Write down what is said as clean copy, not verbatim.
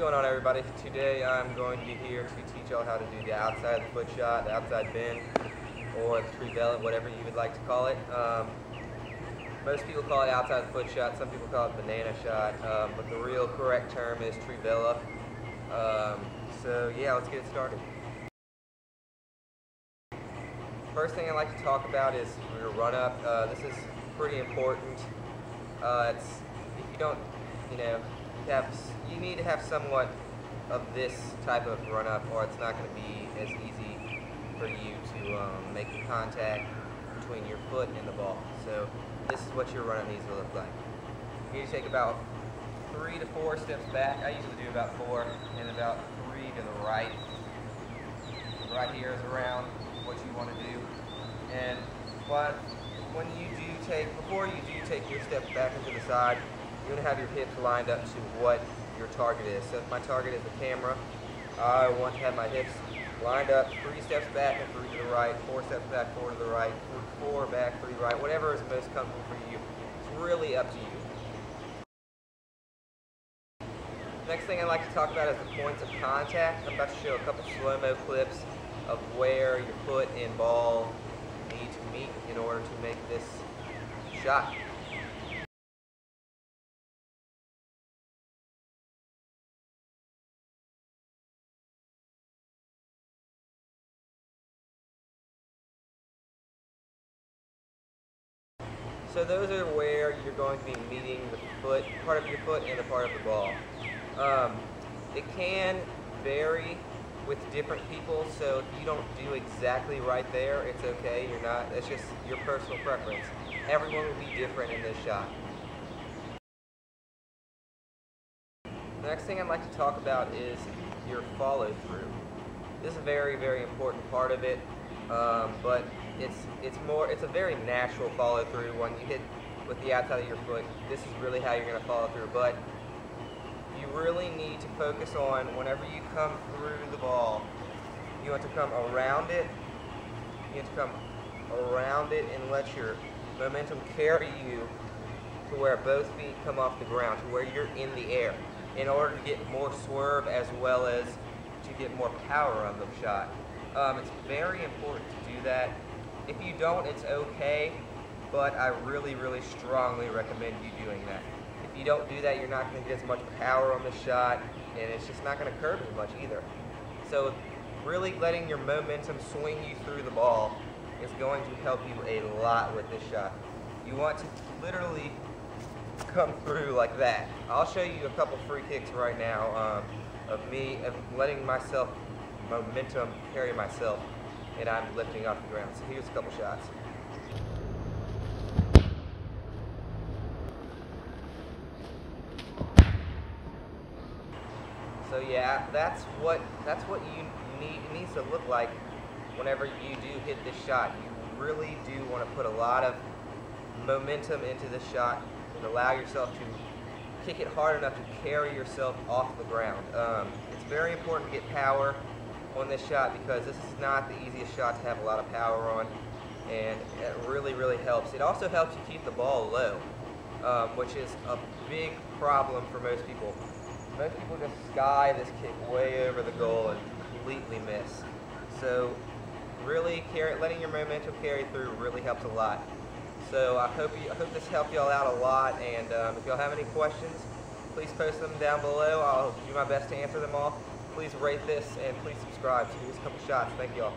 going on, everybody? Today I'm going to be here to teach y'all how to do the outside of the foot shot, the outside bend, or the Trivela, whatever you would like to call it. Most people call it outside of the foot shot, some people call it banana shot, but the real correct term is Trivela. So yeah, let's get started. First thing I'd like to talk about is your run up. This is pretty important. If you don't, you need to have somewhat of this type of run up, or it's not going to be as easy for you to make contact between your foot and the ball. So this is what your run up needs to look like. You need to take about 3 to 4 steps back. I usually do about 4, and about 3 to the right. Right here is around what you want to do. And before you do take your steps back into the side, you're going to have your hips lined up to what your target is. So if my target is the camera, I want to have my hips lined up 3 steps back and 3 to the right, 4 steps back, 4 to the right, 4 back, 3 right, whatever is most comfortable for you. It's really up to you. Next thing I'd like to talk about is the points of contact. I'm about to show a couple slow-mo clips of where your foot and ball need to meet in order to make this shot. So those are where you're going to be meeting the foot, part of your foot and the part of the ball. It can vary with different people, so if you don't do exactly right there, it's okay. It's just your personal preference. Everyone will be different in this shot. The next thing I'd like to talk about is your follow through. This is a very, very important part of it, but it's a very natural follow through. When you hit with the outside of your foot, this is really how you're going to follow through. But you really need to focus on whenever you come through the ball, you want to come around it. You have to come around it and let your momentum carry you to where both feet come off the ground, to where you're in the air, in order to get more swerve as well as to get more power on the shot. It's very important to do that. If you don't, it's okay, but I really, really strongly recommend you doing that. If you don't do that, you're not going to get as much power on the shot, and it's just not going to curve as much either. So really letting your momentum swing you through the ball is going to help you a lot with this shot. You want to literally come through like that. I'll show you a couple free kicks right now of letting myself momentum carry myself, and I'm lifting off the ground. So here's a couple shots. So yeah, that's what you need. It needs to look like whenever you do hit this shot. You really do want to put a lot of momentum into this shot and allow yourself to kick it hard enough to carry yourself off the ground. It's very important to get power on this shot because this is not the easiest shot to have a lot of power on, and it really, really helps. It also helps you keep the ball low, which is a big problem for most people. Most people just sky this kick way over the goal and completely miss. So really letting your momentum carry through really helps a lot. So I hope this helped y'all out a lot, and if y'all have any questions, please post them down below. I'll do my best to answer them all. Please rate this and please subscribe. So here's a couple shots. Thank y'all.